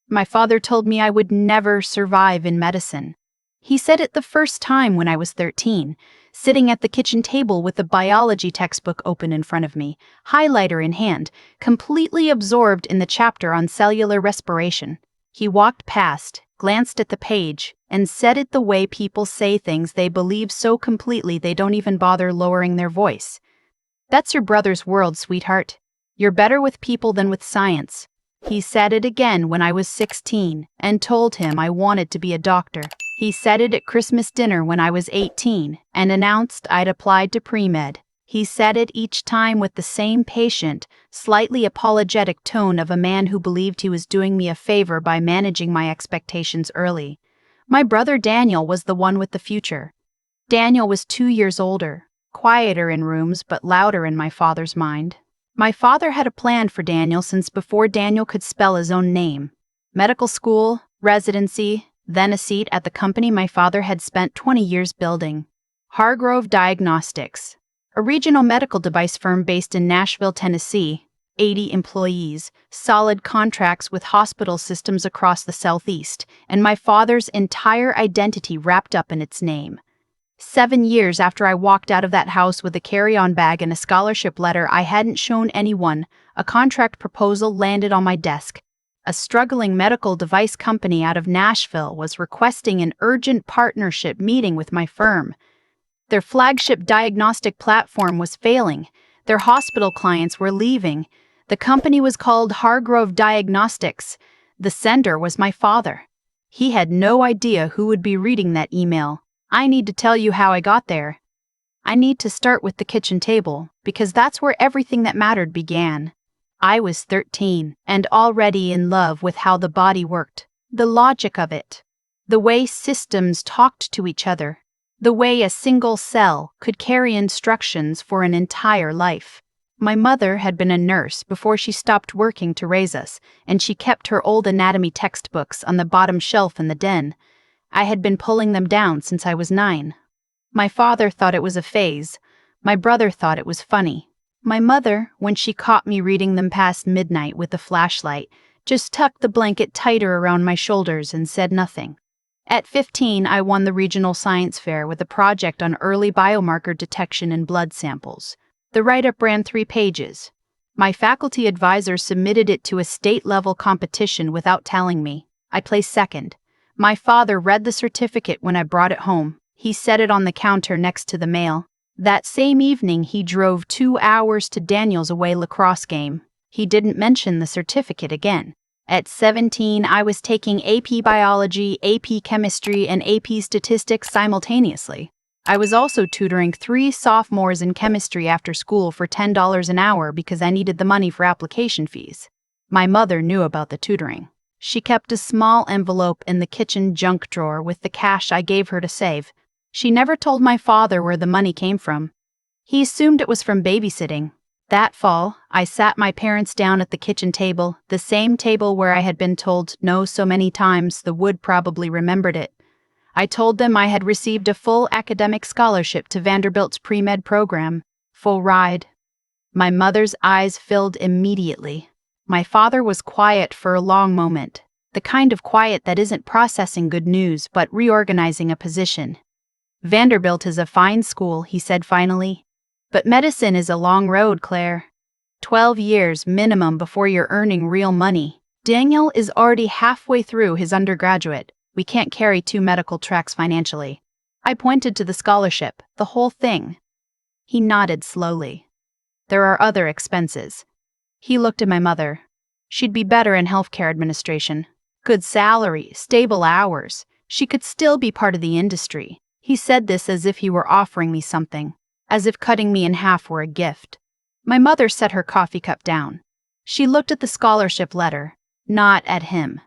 My father told me I would never survive in medicine. He said it the first time when I was 13, sitting at the kitchen table with the biology textbook open in front of me, highlighter in hand, completely absorbed in the chapter on cellular respiration. He walked past, glanced at the page, and said it the way people say things they believe so completely they don't even bother lowering their voice. "That's your brother's world, sweetheart. You're better with people than with science." He said it again when I was 16 and told him I wanted to be a doctor. He said it at Christmas dinner when I was 18 and announced I'd applied to pre-med. He said it each time with the same patient, slightly apologetic tone of a man who believed he was doing me a favor by managing my expectations early. My brother Daniel was the one with the future. Daniel was 2 years older, quieter in rooms but louder in my father's mind. My father had a plan for Daniel since before Daniel could spell his own name. Medical school, residency, then a seat at the company my father had spent 20 years building. Hargrove Diagnostics, a regional medical device firm based in Nashville, Tennessee, 80 employees, solid contracts with hospital systems across the Southeast, and my father's entire identity wrapped up in its name. 7 years after I walked out of that house with a carry-on bag and a scholarship letter I hadn't shown anyone, a contract proposal landed on my desk. A struggling medical device company out of Nashville was requesting an urgent partnership meeting with my firm. Their flagship diagnostic platform was failing. Their hospital clients were leaving. The company was called Hargrove Diagnostics. The sender was my father. He had no idea who would be reading that email. I need to tell you how I got there. I need to start with the kitchen table, because that's where everything that mattered began. I was 13 and already in love with how the body worked, the logic of it, the way systems talked to each other, the way a single cell could carry instructions for an entire life. My mother had been a nurse before she stopped working to raise us, and she kept her old anatomy textbooks on the bottom shelf in the den. I had been pulling them down since I was 9. My father thought it was a phase. My brother thought it was funny. My mother, when she caught me reading them past midnight with a flashlight, just tucked the blanket tighter around my shoulders and said nothing. At 15, I won the regional science fair with a project on early biomarker detection in blood samples. The write-up ran 3 pages. My faculty advisor submitted it to a state-level competition without telling me. I placed second. My father read the certificate when I brought it home. He set it on the counter next to the mail. That same evening, he drove 2 hours to Daniel's away lacrosse game. He didn't mention the certificate again. At 17, I was taking AP Biology, AP Chemistry, and AP Statistics simultaneously. I was also tutoring 3 sophomores in chemistry after school for $10 an hour because I needed the money for application fees. My mother knew about the tutoring. She kept a small envelope in the kitchen junk drawer with the cash I gave her to save. She never told my father where the money came from. He assumed it was from babysitting. That fall, I sat my parents down at the kitchen table, the same table where I had been told no so many times the wood probably remembered it. I told them I had received a full academic scholarship to Vanderbilt's pre-med program. Full ride. My mother's eyes filled immediately. My father was quiet for a long moment, the kind of quiet that isn't processing good news but reorganizing a position. "Vanderbilt is a fine school," he said finally. "But medicine is a long road, Claire. 12 years minimum before you're earning real money. Daniel is already halfway through his undergraduate. We can't carry 2 medical tracks financially." I pointed to the scholarship, the whole thing. He nodded slowly. "There are other expenses." He looked at my mother. She'd be better in healthcare administration. Good salary, stable hours. She could still be part of the industry. He said this as if he were offering me something, as if cutting me in half were a gift. My mother set her coffee cup down. She looked at the scholarship letter, not at him.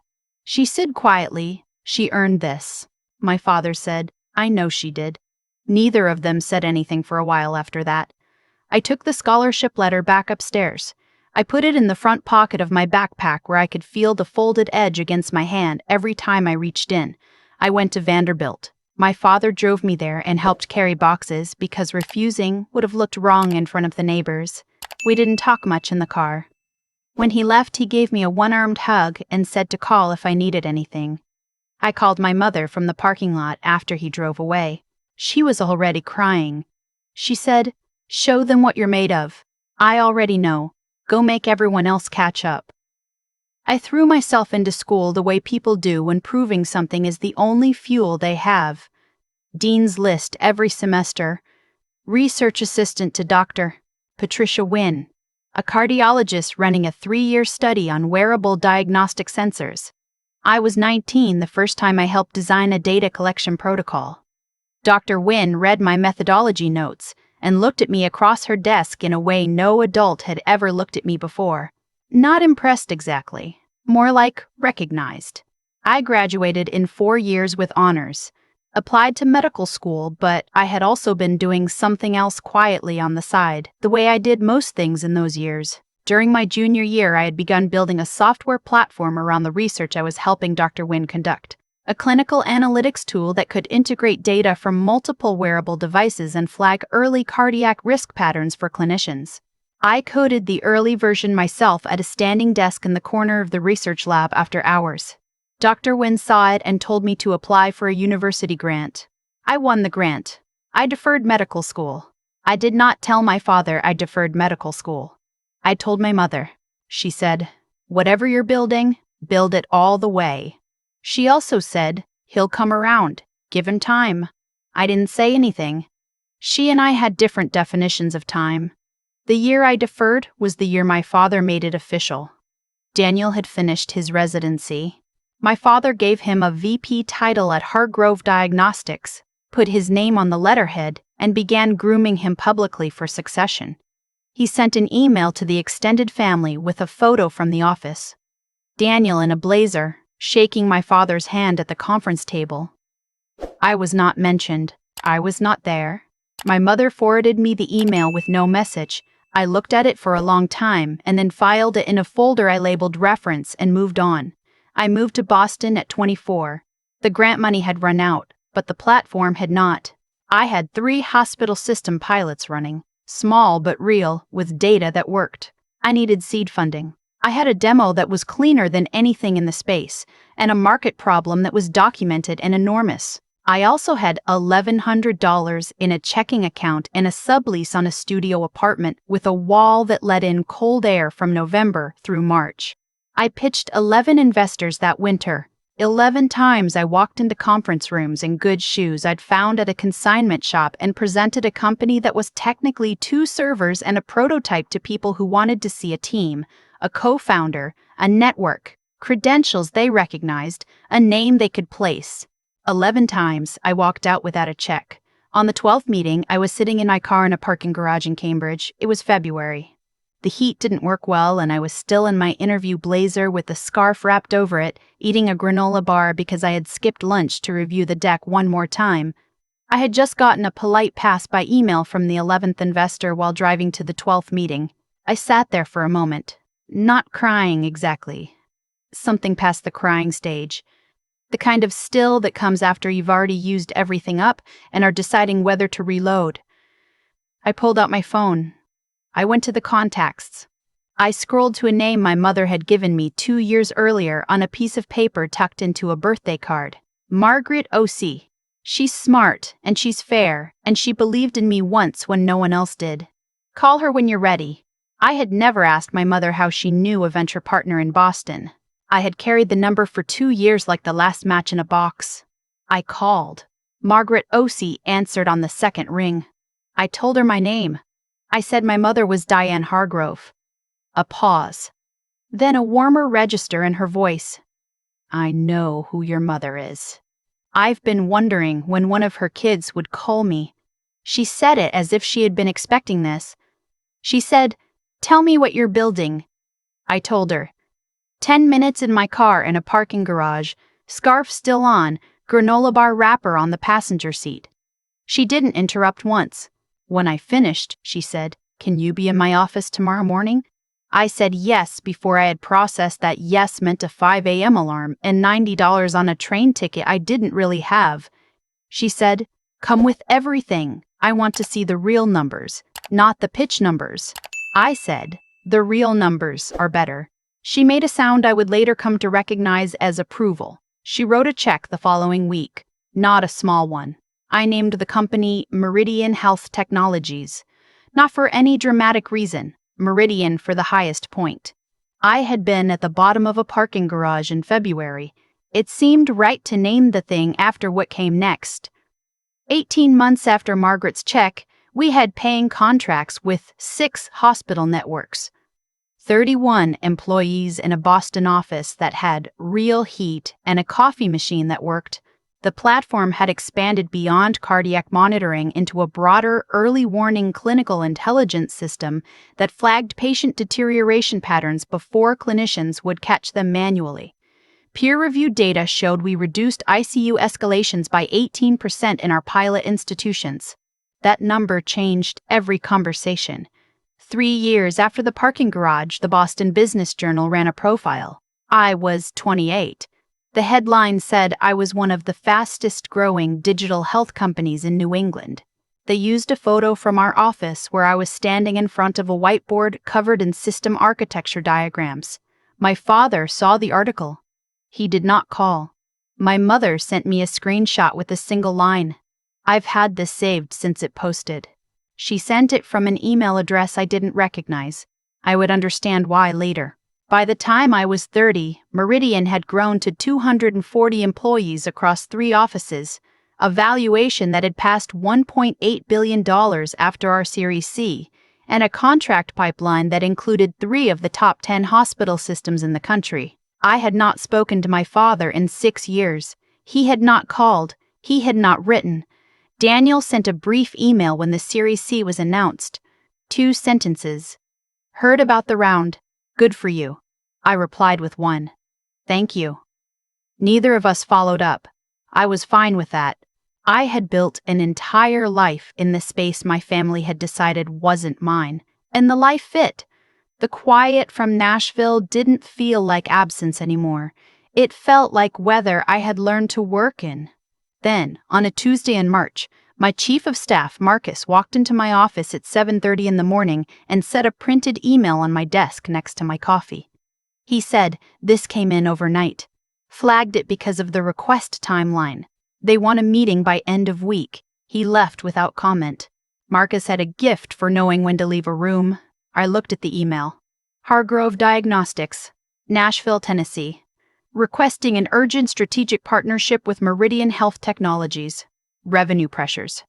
She said quietly, "She earned this." My father said, "I know she did." Neither of them said anything for a while after that. I took the scholarship letter back upstairs. I put it in the front pocket of my backpack where I could feel the folded edge against my hand every time I reached in. I went to Vanderbilt. My father drove me there and helped carry boxes because refusing would have looked wrong in front of the neighbors. We didn't talk much in the car. When he left, he gave me a one-armed hug and said to call if I needed anything. I called my mother from the parking lot after he drove away. She was already crying. She said, "Show them what you're made of. I already know. Go make everyone else catch up." I threw myself into school the way people do when proving something is the only fuel they have. Dean's List every semester. Research assistant to Dr. Patricia Wynn, a cardiologist running a 3-year study on wearable diagnostic sensors. I was 19 the first time I helped design a data collection protocol. Dr. Wynn read my methodology notes and looked at me across her desk in a way no adult had ever looked at me before. Not impressed exactly, more like recognized. I graduated in 4 years with honors, applied to medical school, but I had also been doing something else quietly on the side, the way I did most things in those years. During my junior year, I had begun building a software platform around the research I was helping Dr. Wynn conduct, a clinical analytics tool that could integrate data from multiple wearable devices and flag early cardiac risk patterns for clinicians. I coded the early version myself at a standing desk in the corner of the research lab after hours. Dr. Wynn saw it and told me to apply for a university grant. I won the grant. I deferred medical school. I did not tell my father I deferred medical school. I told my mother. She said, "Whatever you're building, build it all the way." She also said, "He'll come around. Give him time." I didn't say anything. She and I had different definitions of time. The year I deferred was the year my father made it official. Daniel had finished his residency. My father gave him a VP title at Hargrove Diagnostics, put his name on the letterhead, and began grooming him publicly for succession. He sent an email to the extended family with a photo from the office. Daniel in a blazer, shaking my father's hand at the conference table. I was not mentioned. I was not there. My mother forwarded me the email with no message. I looked at it for a long time and then filed it in a folder I labeled reference and moved on. I moved to Boston at 24. The grant money had run out, but the platform had not. I had 3 hospital system pilots running, small but real, with data that worked. I needed seed funding. I had a demo that was cleaner than anything in the space, and a market problem that was documented and enormous. I also had $1,100 in a checking account and a sublease on a studio apartment with a wall that let in cold air from November through March. I pitched 11 investors that winter. 11 times I walked into conference rooms in good shoes I'd found at a consignment shop and presented a company that was technically 2 servers and a prototype to people who wanted to see a team, a co-founder, a network, credentials they recognized, a name they could place. 11 times I walked out without a check. On the 12th meeting, I was sitting in my car in a parking garage in Cambridge. It was February. The heat didn't work well, and I was still in my interview blazer with a scarf wrapped over it, eating a granola bar because I had skipped lunch to review the deck one more time. I had just gotten a polite pass by email from the 11th investor while driving to the 12th meeting. I sat there for a moment, not crying exactly. Something past the crying stage. The kind of still that comes after you've already used everything up and are deciding whether to reload. I pulled out my phone. I went to the contacts. I scrolled to a name my mother had given me 2 years earlier on a piece of paper tucked into a birthday card. Margaret O.C. She's smart, and she's fair, and she believed in me once when no one else did. Call her when you're ready. I had never asked my mother how she knew a venture partner in Boston. I had carried the number for 2 years like the last match in a box. I called. Margaret O.C. answered on the second ring. I told her my name. I said my mother was Diane Hargrove. A pause. Then a warmer register in her voice. "I know who your mother is. I've been wondering when one of her kids would call me." She said it as if she had been expecting this. She said, "Tell me what you're building." I told her. 10 minutes in my car in a parking garage, scarf still on, granola bar wrapper on the passenger seat. She didn't interrupt once. When I finished, she said, "Can you be in my office tomorrow morning?" I said yes before I had processed that yes meant a 5 a.m. alarm and $90 on a train ticket I didn't really have. She said, "Come with everything. I want to see the real numbers, not the pitch numbers." I said, "The real numbers are better. She made a sound I would later come to recognize as approval. She wrote a check the following week, not a small one. I named the company Meridian Health Technologies. Not for any dramatic reason, Meridian for the highest point. I had been at the bottom of a parking garage in February. It seemed right to name the thing after what came next. 18 months after Margaret's check, we had paying contracts with 6 hospital networks. 31 employees in a Boston office that had real heat and a coffee machine that worked. The platform had expanded beyond cardiac monitoring into a broader early warning clinical intelligence system that flagged patient deterioration patterns before clinicians would catch them manually. Peer-reviewed data showed we reduced ICU escalations by 18% in our pilot institutions. That number changed every conversation. 3 years after the parking garage, the Boston Business Journal ran a profile. I was 28. The headline said I was one of the fastest-growing digital health companies in New England. They used a photo from our office where I was standing in front of a whiteboard covered in system architecture diagrams. My father saw the article. He did not call. My mother sent me a screenshot with a single line. I've had this saved since it posted. She sent it from an email address I didn't recognize. I would understand why later. By the time I was 30, Meridian had grown to 240 employees across 3 offices, a valuation that had passed $1.8 billion after our Series C, and a contract pipeline that included 3 of the top 10 hospital systems in the country. I had not spoken to my father in 6 years. He had not called. He had not written. Daniel sent a brief email when the Series C was announced. 2 sentences. Heard about the round. Good for you. I replied with one. Thank you. Neither of us followed up. I was fine with that. I had built an entire life in the space my family had decided wasn't mine, and the life fit. The quiet from Nashville didn't feel like absence anymore. It felt like weather I had learned to work in. Then, on a Tuesday in March, my chief of staff, Marcus, walked into my office at 7:30 in the morning and set a printed email on my desk next to my coffee. He said this came in overnight. Flagged it because of the request timeline. They want a meeting by end of week. He left without comment. Marcus had a gift for knowing when to leave a room. I looked at the email. Hargrove Diagnostics, Nashville, Tennessee. Requesting an urgent strategic partnership with Meridian Health Technologies. Revenue pressures.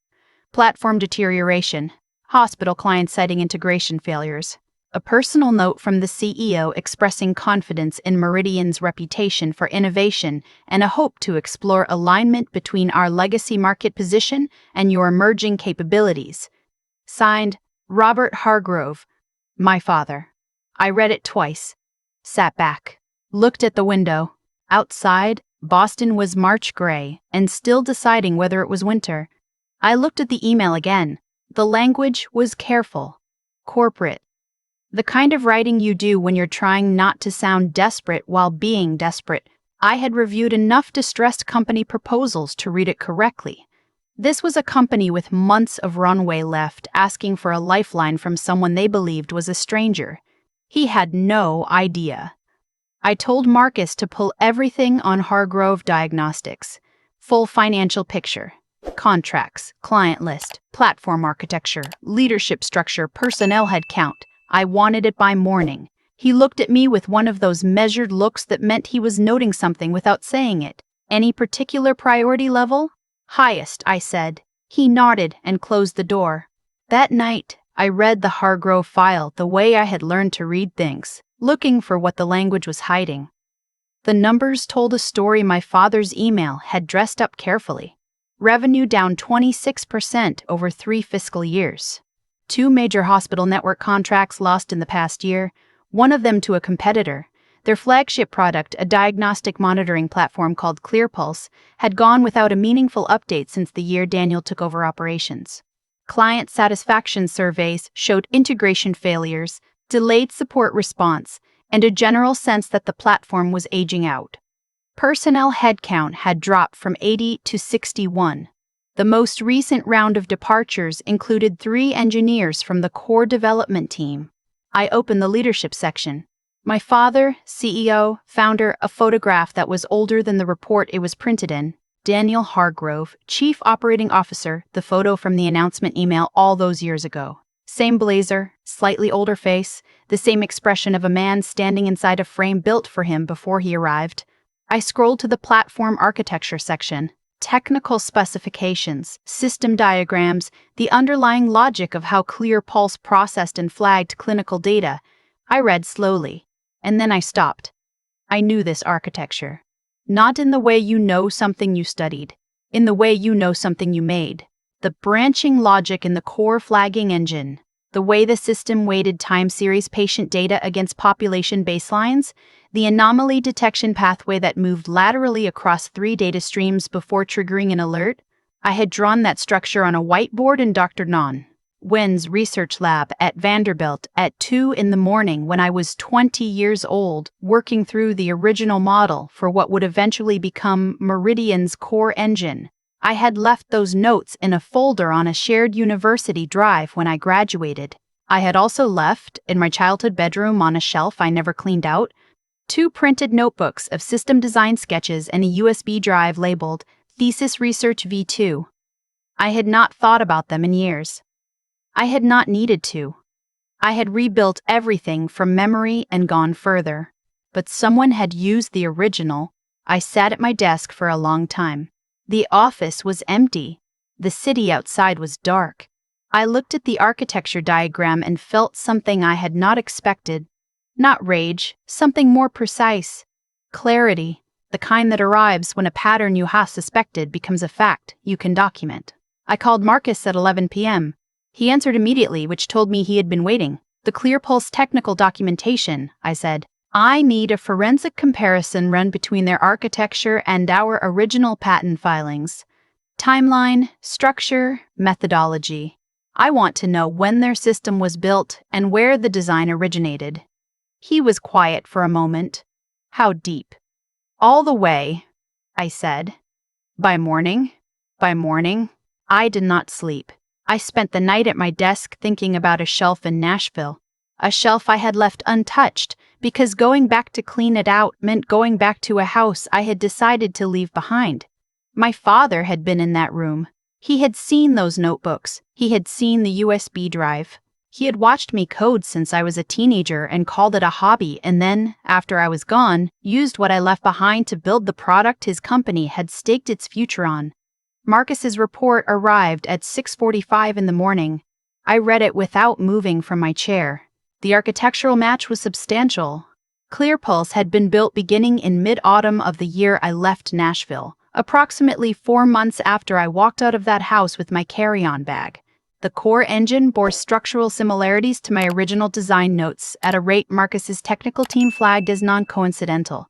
Platform deterioration. Hospital clients citing integration failures. A personal note from the CEO expressing confidence in Meridian's reputation for innovation and a hope to explore alignment between our legacy market position and your emerging capabilities. Signed, Robert Hargrove, my father. I read it twice. Sat back. Looked at the window. Outside, Boston was March gray and still deciding whether it was winter. I looked at the email again. The language was careful. Corporate. The kind of writing you do when you're trying not to sound desperate while being desperate. I had reviewed enough distressed company proposals to read it correctly. This was a company with months of runway left asking for a lifeline from someone they believed was a stranger. He had no idea. I told Marcus to pull everything on Hargrove Diagnostics. Full financial picture. Contracts, client list, platform architecture, leadership structure, personnel headcount. I wanted it by morning. He looked at me with one of those measured looks that meant he was noting something without saying it. Any particular priority level? Highest, I said. He nodded and closed the door. That night, I read the Hargrove file the way I had learned to read things, looking for what the language was hiding. The numbers told a story my father's email had dressed up carefully. Revenue down 26% over 3 fiscal years. 2 major hospital network contracts lost in the past year, one of them to a competitor. Their flagship product, a diagnostic monitoring platform called ClearPulse, had gone without a meaningful update since the year Daniel took over operations. Client satisfaction surveys showed integration failures, delayed support response, and a general sense that the platform was aging out. Personnel headcount had dropped from 80 to 61. The most recent round of departures included 3 engineers from the core development team. I opened the leadership section. My father, CEO, founder, a photograph that was older than the report it was printed in. Daniel Hargrove, Chief Operating Officer, the photo from the announcement email all those years ago. Same blazer, slightly older face, the same expression of a man standing inside a frame built for him before he arrived. I scrolled to the platform architecture section. Technical specifications, system diagrams, the underlying logic of how ClearPulse processed and flagged clinical data. I read slowly, and then I stopped. I knew this architecture. Not in the way you know something you studied, in the way you know something you made. The branching logic in the core flagging engine, the way the system weighted time series patient data against population baselines, the anomaly detection pathway that moved laterally across 3 data streams before triggering an alert. I had drawn that structure on a whiteboard in Dr. Nguyen's research lab at Vanderbilt at 2 in the morning when I was 20 years old, working through the original model for what would eventually become Meridian's core engine. I had left those notes in a folder on a shared university drive when I graduated. I had also left, in my childhood bedroom on a shelf I never cleaned out, 2 printed notebooks of system design sketches and a USB drive labeled Thesis Research V2. I had not thought about them in years. I had not needed to. I had rebuilt everything from memory and gone further. But someone had used the original. I sat at my desk for a long time. The office was empty. The city outside was dark. I looked at the architecture diagram and felt something I had not expected. Not rage, something more precise. Clarity, the kind that arrives when a pattern you half suspected becomes a fact you can document. I called Marcus at 11 p.m. He answered immediately, which told me he had been waiting. The ClearPulse technical documentation, I said. I need a forensic comparison run between their architecture and our original patent filings. Timeline, structure, methodology. I want to know when their system was built and where the design originated. He was quiet for a moment. How deep? All the way, I said. By morning, I did not sleep. I spent the night at my desk thinking about a shelf in Nashville. A shelf I had left untouched because going back to clean it out meant going back to a house I had decided to leave behind. My father had been in that room. He had seen those notebooks. He had seen the USB drive. He had watched me code since I was a teenager and called it a hobby, and then, after I was gone, used what I left behind to build the product his company had staked its future on. Marcus's report arrived at 6:45 in the morning. I read it without moving from my chair. The architectural match was substantial. ClearPulse had been built beginning in mid-autumn of the year I left Nashville, approximately 4 months after I walked out of that house with my carry-on bag. The core engine bore structural similarities to my original design notes at a rate Marcus's technical team flagged as non-coincidental.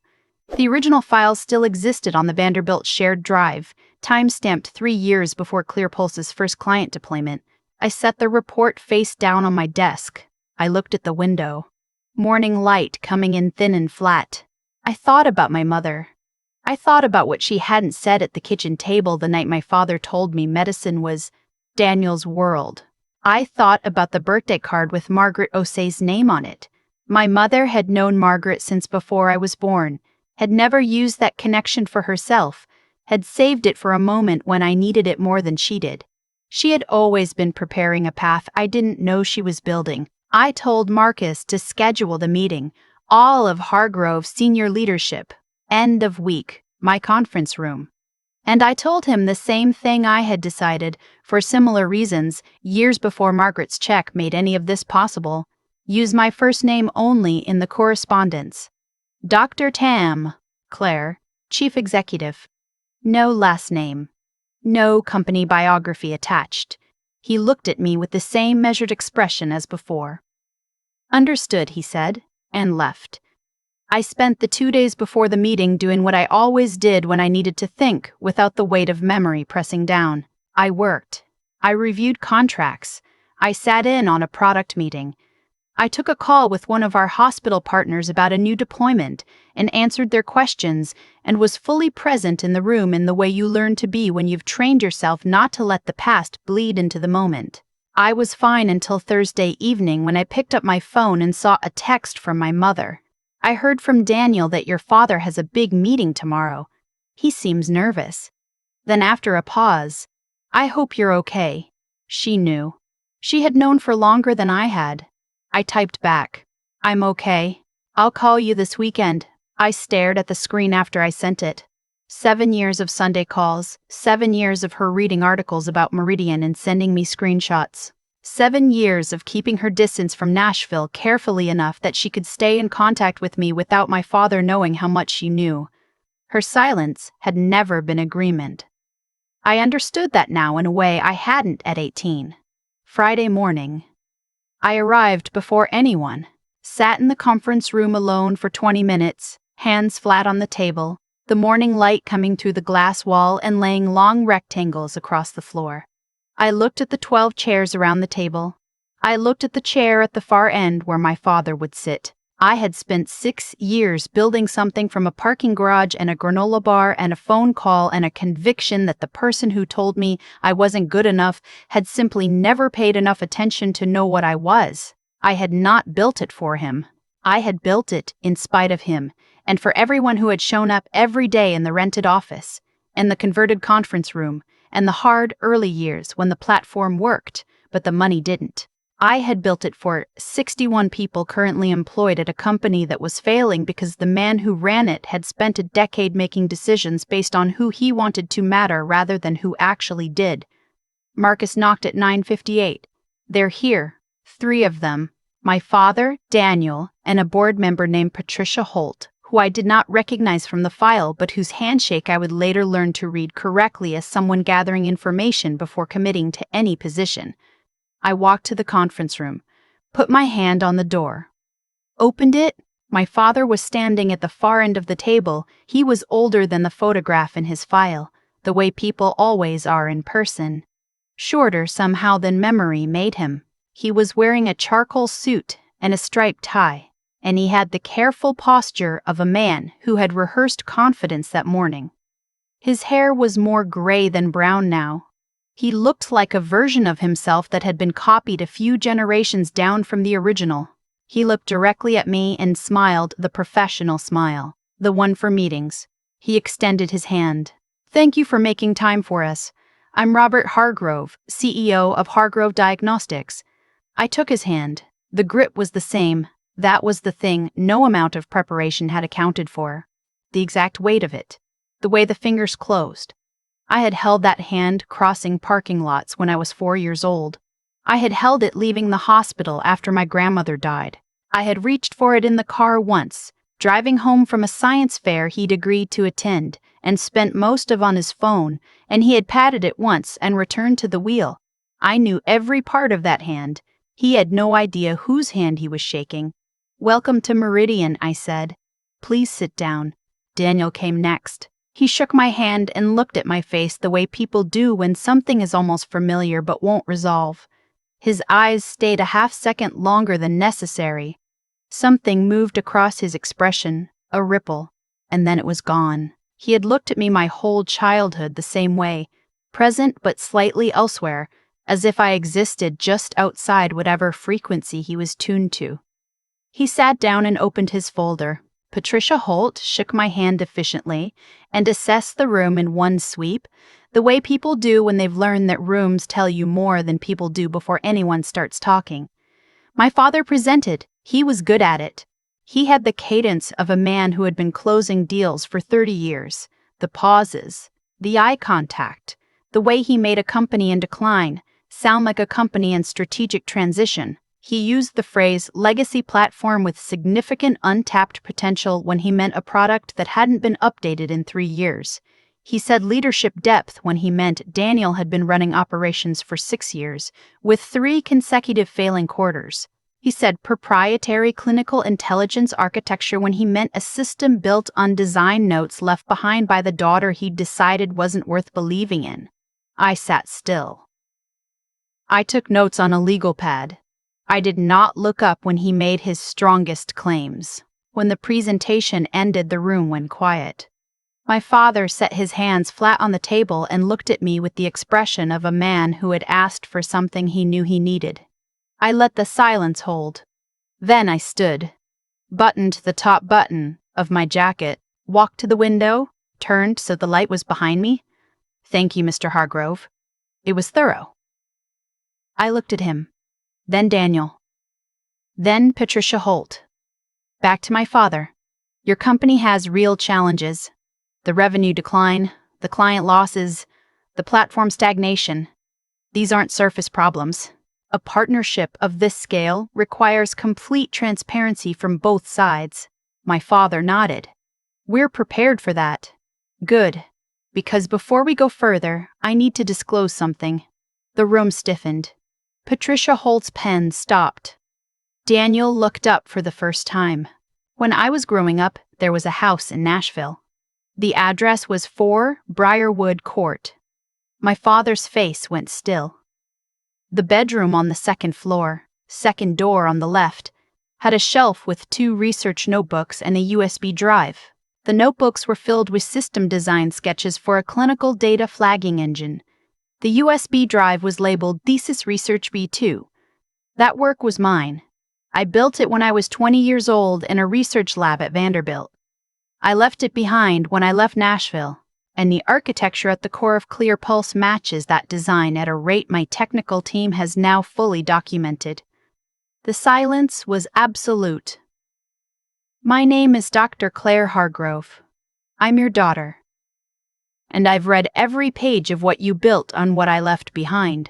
The original files still existed on the Vanderbilt shared drive, time-stamped 3 years before ClearPulse's first client deployment. I set the report face down on my desk. I looked at the window. Morning light coming in thin and flat. I thought about my mother. I thought about what she hadn't said at the kitchen table the night my father told me medicine was Daniel's world. I thought about the birthday card with Margaret Osei's name on it. My mother had known Margaret since before I was born, had never used that connection for herself, had saved it for a moment when I needed it more than she did. She had always been preparing a path I didn't know she was building. I told Marcus to schedule the meeting, all of Hargrove's senior leadership, end of week, my conference room. And I told him the same thing I had decided, for similar reasons, years before Margaret's check made any of this possible. Use my first name only in the correspondence. Dr. Tam, Claire, Chief Executive. No last name. No company biography attached. He looked at me with the same measured expression as before. Understood, he said, and left. I spent the 2 days before the meeting doing what I always did when I needed to think without the weight of memory pressing down. I worked. I reviewed contracts. I sat in on a product meeting. I took a call with one of our hospital partners about a new deployment and answered their questions and was fully present in the room in the way you learn to be when you've trained yourself not to let the past bleed into the moment. I was fine until Thursday evening when I picked up my phone and saw a text from my mother. I heard from Daniel that your father has a big meeting tomorrow. He seems nervous. Then after a pause, I hope you're okay. She knew. She had known for longer than I had. I typed back, I'm okay. I'll call you this weekend. I stared at the screen after I sent it. 7 years of Sunday calls, 7 years of her reading articles about Meridian and sending me screenshots. 7 years of keeping her distance from Nashville carefully enough that she could stay in contact with me without my father knowing how much she knew. Her silence had never been agreement. I understood that now in a way I hadn't at 18. Friday morning. I arrived before anyone, sat in the conference room alone for 20 minutes, hands flat on the table, the morning light coming through the glass wall and laying long rectangles across the floor. I looked at the 12 chairs around the table. I looked at the chair at the far end where my father would sit. I had spent 6 years building something from a parking garage and a granola bar and a phone call and a conviction that the person who told me I wasn't good enough had simply never paid enough attention to know what I was. I had not built it for him. I had built it in spite of him, and for everyone who had shown up every day in the rented office, and the converted conference room, and the hard early years when the platform worked, but the money didn't. I had built it for 61 people currently employed at a company that was failing because the man who ran it had spent a decade making decisions based on who he wanted to matter rather than who actually did. Marcus knocked at 9:58. They're here, 3 of them. My father, Daniel, and a board member named Patricia Holt, who I did not recognize from the file but whose handshake I would later learn to read correctly as someone gathering information before committing to any position. I walked to the conference room, put my hand on the door, opened it. My father was standing at the far end of the table. He was older than the photograph in his file, the way people always are in person. Shorter somehow than memory made him. He was wearing a charcoal suit and a striped tie, and he had the careful posture of a man who had rehearsed confidence that morning. His hair was more gray than brown now. He looked like a version of himself that had been copied a few generations down from the original. He looked directly at me and smiled the professional smile, the one for meetings. He extended his hand. Thank you for making time for us. I'm Robert Hargrove, CEO of Hargrove Diagnostics. I took his hand. The grip was the same. That was the thing no amount of preparation had accounted for. The exact weight of it. The way the fingers closed. I had held that hand crossing parking lots when I was 4 years old. I had held it leaving the hospital after my grandmother died. I had reached for it in the car once, driving home from a science fair he'd agreed to attend and spent most of on his phone, and he had patted it once and returned to the wheel. I knew every part of that hand. He had no idea whose hand he was shaking. Welcome to Meridian, I said. Please sit down. Daniel came next. He shook my hand and looked at my face the way people do when something is almost familiar but won't resolve. His eyes stayed a half-second longer than necessary. Something moved across his expression, a ripple, and then it was gone. He had looked at me my whole childhood the same way, present but slightly elsewhere, as if I existed just outside whatever frequency he was tuned to. He sat down and opened his folder. Patricia Holt shook my hand efficiently and assessed the room in one sweep, the way people do when they've learned that rooms tell you more than people do before anyone starts talking. My father presented. He was good at it. He had the cadence of a man who had been closing deals for 30 years, the pauses, the eye contact, the way he made a company in decline sound like a company in strategic transition. He used the phrase legacy platform with significant untapped potential when he meant a product that hadn't been updated in 3 years. He said leadership depth when he meant Daniel had been running operations for 6 years, with 3 consecutive failing quarters. He said proprietary clinical intelligence architecture when he meant a system built on design notes left behind by the daughter he'd decided wasn't worth believing in. I sat still. I took notes on a legal pad. I did not look up when he made his strongest claims. When the presentation ended, the room went quiet. My father set his hands flat on the table and looked at me with the expression of a man who had asked for something he knew he needed. I let the silence hold. Then I stood. buttoned the top button of my jacket, walked to the window, turned so the light was behind me. "Thank you, Mr. Hargrove. It was thorough." I looked at him, then Daniel, then Patricia Holt. Back to my father. "Your company has real challenges. The revenue decline, the client losses, the platform stagnation. These aren't surface problems. A partnership of this scale requires complete transparency from both sides." My father nodded. "We're prepared for that." "Good. Because before we go further, I need to disclose something." The room stiffened. Patricia Holt's pen stopped. Daniel looked up for the first time. "When I was growing up, there was a house in Nashville. The address was 4 Briarwood Court." My father's face went still. "The bedroom on the second floor, second door on the left, had a shelf with 2 research notebooks and a USB drive. The notebooks were filled with system design sketches for a clinical data flagging engine. The USB drive was labeled Thesis Research B2. That work was mine. I built it when I was 20 years old in a research lab at Vanderbilt. I left it behind when I left Nashville, and the architecture at the core of ClearPulse matches that design at a rate my technical team has now fully documented." The silence was absolute. "My name is Dr. Claire Hargrove. I'm your daughter. And I've read every page of what you built on what I left behind."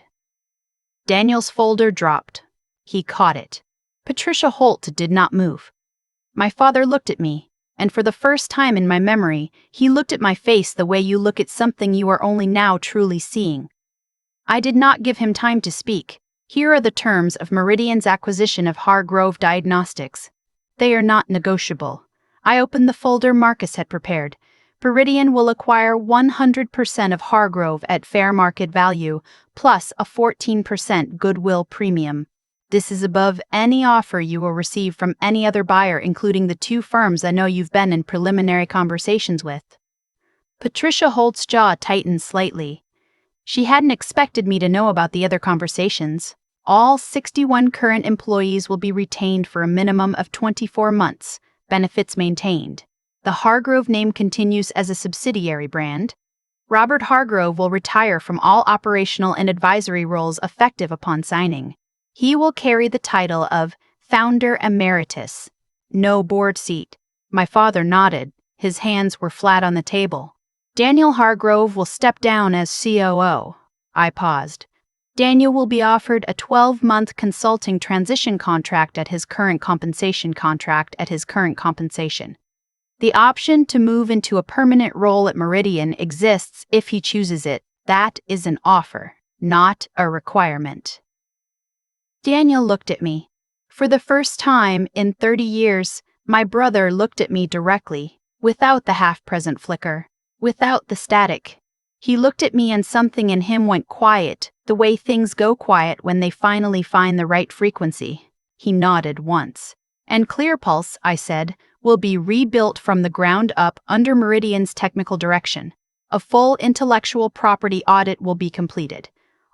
Daniel's folder dropped. He caught it. Patricia Holt did not move. My father looked at me, and for the first time in my memory, he looked at my face the way you look at something you are only now truly seeing. I did not give him time to speak. "Here are the terms of Meridian's acquisition of Hargrove Diagnostics. They are not negotiable." I opened the folder Marcus had prepared. "Meridian will acquire 100% of Hargrove at fair market value, plus a 14% goodwill premium. This is above any offer you will receive from any other buyer, including the 2 firms I know you've been in preliminary conversations with." Patricia Holt's jaw tightened slightly. She hadn't expected me to know about the other conversations. "All 61 current employees will be retained for a minimum of 24 months, benefits maintained. The Hargrove name continues as a subsidiary brand. Robert Hargrove will retire from all operational and advisory roles effective upon signing. He will carry the title of Founder Emeritus. No board seat." My father nodded. His hands were flat on the table. "Daniel Hargrove will step down as COO." I paused. "Daniel will be offered a 12-month consulting transition contract at his current compensation. The option to move into a permanent role at Meridian exists if he chooses it. That is an offer, not a requirement." Daniel looked at me. For the first time in 30 years, my brother looked at me directly, without the half-present flicker, without the static. He looked at me and something in him went quiet, the way things go quiet when they finally find the right frequency. He nodded once. "And ClearPulse," I said, "will be rebuilt from the ground up under Meridian's technical direction. A full intellectual property audit will be completed.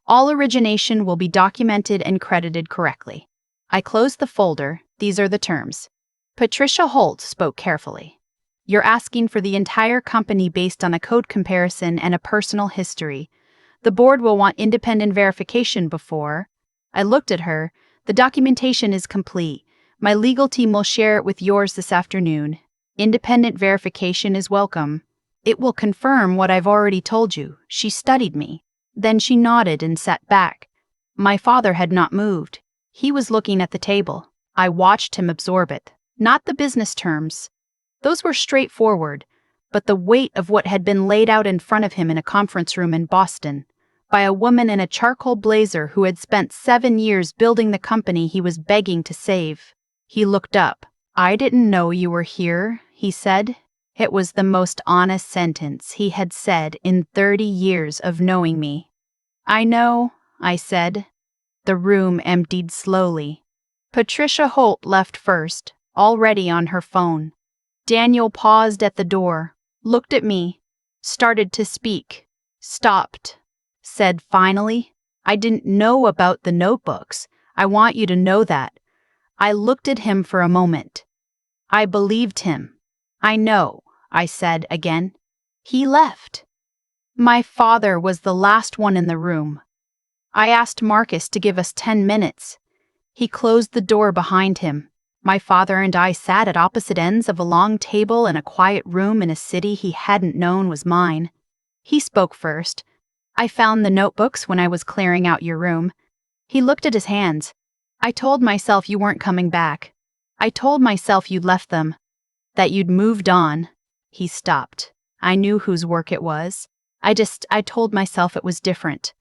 All origination will be documented and credited correctly." I closed the folder. "These are the terms." Patricia Holt spoke carefully. "You're asking for the entire company based on a code comparison and a personal history. The board will want independent verification before." I looked at her. "The documentation is complete. My legal team will share it with yours this afternoon. Independent verification is welcome. It will confirm what I've already told you." She studied me. Then she nodded and sat back. My father had not moved. He was looking at the table. I watched him absorb it. Not the business terms. Those were straightforward, but the weight of what had been laid out in front of him in a conference room in Boston, by a woman in a charcoal blazer who had spent 7 years building the company he was begging to save. He looked up. "I didn't know you were here," he said. It was the most honest sentence he had said in 30 years of knowing me. "I know," I said. The room emptied slowly. Patricia Holt left first, already on her phone. Daniel paused at the door, looked at me, started to speak, stopped, said finally, "I didn't know about the notebooks. I want you to know that." I looked at him for a moment. I believed him. I know, I said again. He left. My father was the last one in the room. I asked Marcus to give us 10 minutes. He closed the door behind him. My father and I sat at opposite ends of a long table in a quiet room in a city he hadn't known was mine. He spoke first. I found the notebooks when I was clearing out your room. He looked at his hands. I told myself you weren't coming back. I told myself you'd left them. That you'd moved on. He stopped. I knew whose work it was. I told myself it was different.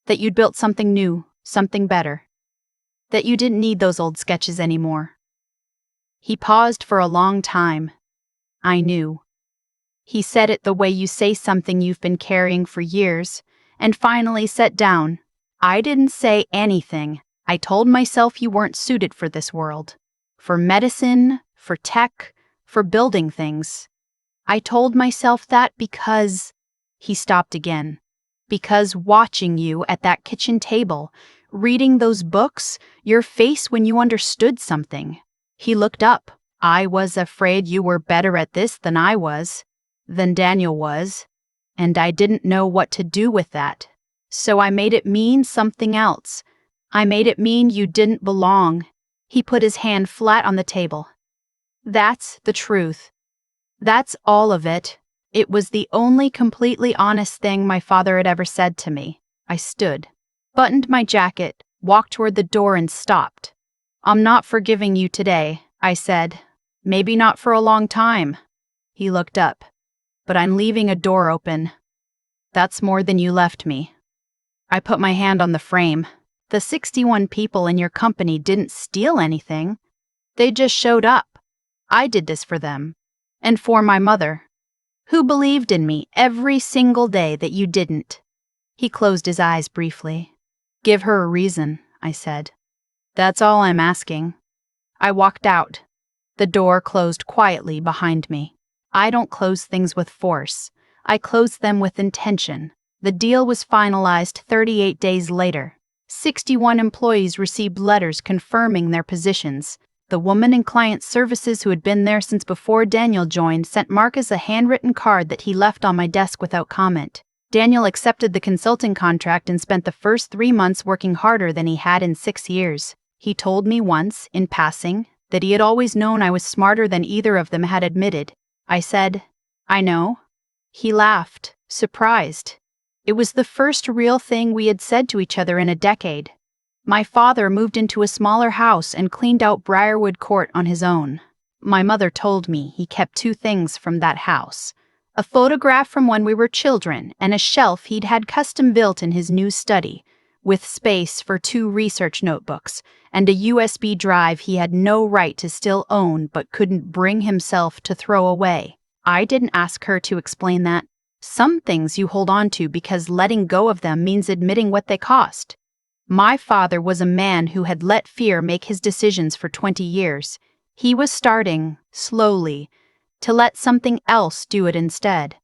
That you'd built something new, something better. That you didn't need those old sketches anymore. He paused for a long time. I knew. He said it the way you say something you've been carrying for years, and finally sat down. I didn't say anything. I told myself you weren't suited for this world. For medicine, for tech, for building things. I told myself that because... He stopped again. Because watching you at that kitchen table, reading those books, your face when you understood something. He looked up. I was afraid you were better at this than I was, than Daniel was, and I didn't know what to do with that. So I made it mean something else. I made it mean you didn't belong. He put his hand flat on the table. That's the truth. That's all of it. It was the only completely honest thing my father had ever said to me. I stood, buttoned my jacket, walked toward the door and stopped. I'm not forgiving you today, I said. Maybe not for a long time. He looked up. But I'm leaving a door open. That's more than you left me. I put my hand on the frame. The 61 people in your company didn't steal anything. They just showed up. I did this for them. And for my mother, who believed in me every single day that you didn't. He closed his eyes briefly. Give her a reason, I said. That's all I'm asking. I walked out. The door closed quietly behind me. I don't close things with force. I close them with intention. The deal was finalized 38 days later. 61 employees received letters confirming their positions. The woman in client services who had been there since before Daniel joined sent Marcus a handwritten card that he left on my desk without comment. Daniel accepted the consulting contract and spent the first 3 months working harder than he had in 6 years. He told me once, in passing, that he had always known I was smarter than either of them had admitted. I said, I know. He laughed, surprised. It was the first real thing we had said to each other in a decade. My father moved into a smaller house and cleaned out Briarwood Court on his own. My mother told me he kept 2 things from that house: a photograph from when we were children and a shelf he'd had custom built in his new study, with space for 2 research notebooks and a USB drive he had no right to still own but couldn't bring himself to throw away. I didn't ask her to explain that. Some things you hold on to because letting go of them means admitting what they cost. My father was a man who had let fear make his decisions for 20 years. He was starting, slowly, to let something else do it instead.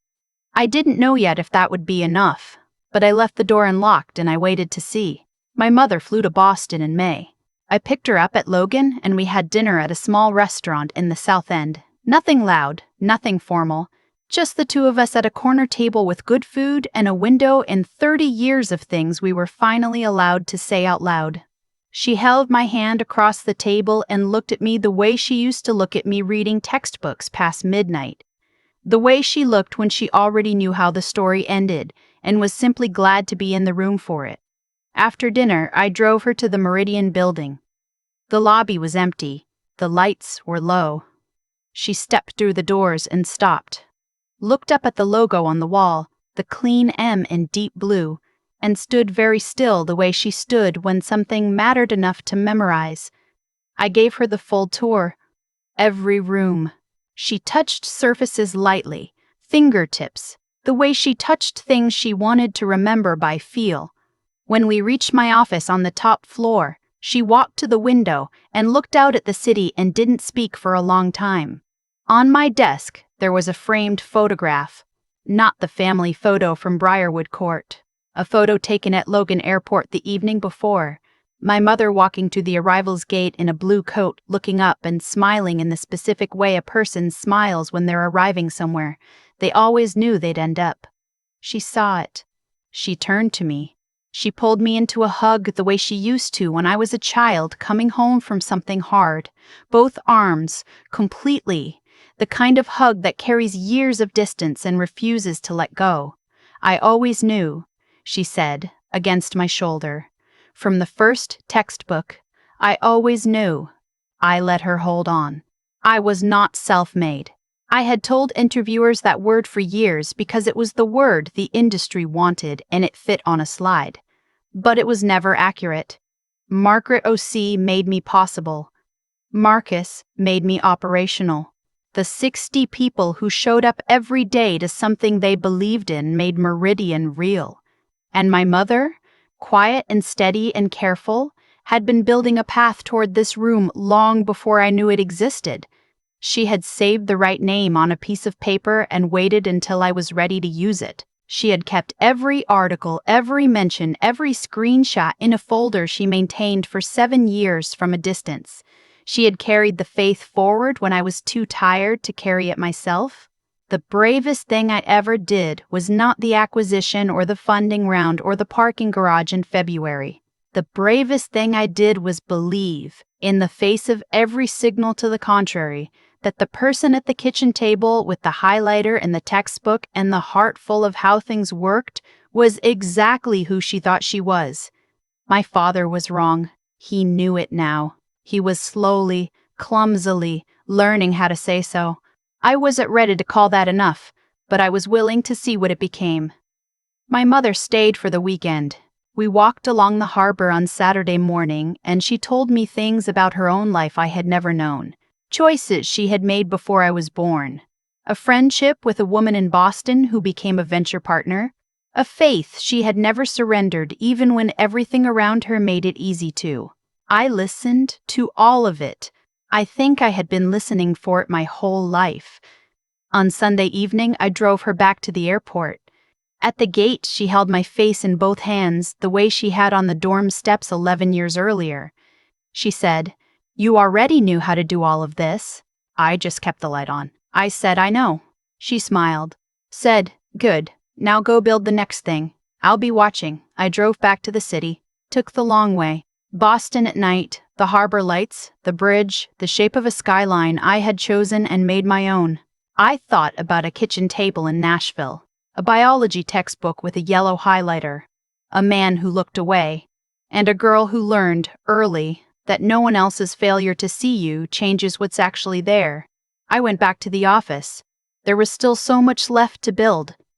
I didn't know yet if that would be enough, but I left the door unlocked and I waited to see. My mother flew to Boston in May. I picked her up at Logan and we had dinner at a small restaurant in the South End. Nothing loud, nothing formal. Just the 2 of us at a corner table with good food and a window in 30 years of things we were finally allowed to say out loud. She held my hand across the table and looked at me the way she used to look at me reading textbooks past midnight. The way she looked when she already knew how the story ended and was simply glad to be in the room for it. After dinner, I drove her to the Meridian building. The lobby was empty. The lights were low. She stepped through the doors and stopped. Looked up at the logo on the wall, the clean M in deep blue, and stood very still the way she stood when something mattered enough to memorize. I gave her the full tour. Every room. She touched surfaces lightly, fingertips, the way she touched things she wanted to remember by feel. When we reached my office on the top floor, she walked to the window and looked out at the city and didn't speak for a long time. On my desk, there was a framed photograph, not the family photo from Briarwood Court, a photo taken at Logan Airport the evening before. My mother walking to the arrivals gate in a blue coat, looking up and smiling in the specific way a person smiles when they're arriving somewhere. They always knew they'd end up. She saw it. She turned to me. She pulled me into a hug the way she used to when I was a child coming home from something hard. Both arms, completely. The kind of hug that carries years of distance and refuses to let go. I always knew, she said, against my shoulder. From the first textbook, I always knew. I let her hold on. I was not self-made. I had told interviewers that word for years because it was the word the industry wanted and it fit on a slide. But it was never accurate. Margaret O.C. made me possible. Marcus made me operational. The 60 people who showed up every day to something they believed in made Meridian real. And my mother, quiet and steady and careful, had been building a path toward this room long before I knew it existed. She had saved the right name on a piece of paper and waited until I was ready to use it. She had kept every article, every mention, every screenshot in a folder she maintained for 7 years from a distance. She had carried the faith forward when I was too tired to carry it myself. The bravest thing I ever did was not the acquisition or the funding round or the parking garage in February. The bravest thing I did was believe, in the face of every signal to the contrary, that the person at the kitchen table with the highlighter and the textbook and the heart full of how things worked was exactly who she thought she was. My father was wrong. He knew it now. He was slowly, clumsily, learning how to say so. I wasn't ready to call that enough, but I was willing to see what it became. My mother stayed for the weekend. We walked along the harbor on Saturday morning, and she told me things about her own life I had never known. Choices she had made before I was born. A friendship with a woman in Boston who became a venture partner. A faith she had never surrendered even when everything around her made it easy to. I listened to all of it. I think I had been listening for it my whole life. On Sunday evening, I drove her back to the airport. At the gate, she held my face in both hands the way she had on the dorm steps 11 years earlier. She said, "You already knew how to do all of this." I just kept the light on. I said, "I know." She smiled. Said, "Good. Now go build the next thing. I'll be watching." I drove back to the city. Took the long way. Boston at night, the harbor lights, the bridge, the shape of a skyline I had chosen and made my own. I thought about a kitchen table in Nashville, a biology textbook with a yellow highlighter, a man who looked away, and a girl who learned, early, that no one else's failure to see you changes what's actually there. I went back to the office. There was still so much left to build.